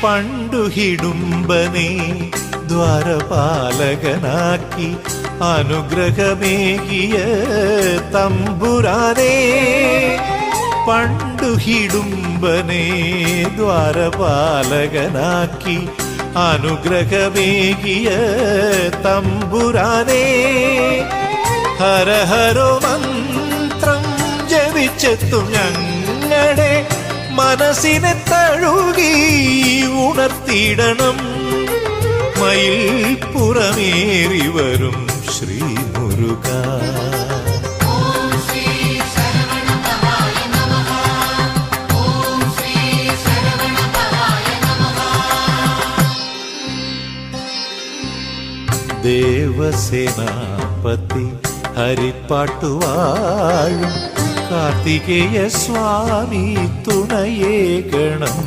പണ്ടു ഹിഡുംബനെ ദ്വാരപാലകനാക്കി അനുഗ്രഹമേകിയ തമ്പുരാനേ. പണ്ടു ഹിഡുംബനെ ദ്വാരപാലകനാക്കി അനുഗ്രഹമേകിയ തമ്പുരാനേ. ഹരഹരോ മന്ത്രം ജപിച്ചെത്തും ഞങ്ങളുടെ മനസ്സിനെ തഴുകി ഉണർത്തിയിടണം. മയിൽ പുറമേറി വരും ശ്രീ മുരുക. ദേവസേനാപതി ഹരിപ്പാട്ടുവാഴും കാർത്തികേയ സ്വാമി തുണയേകണം.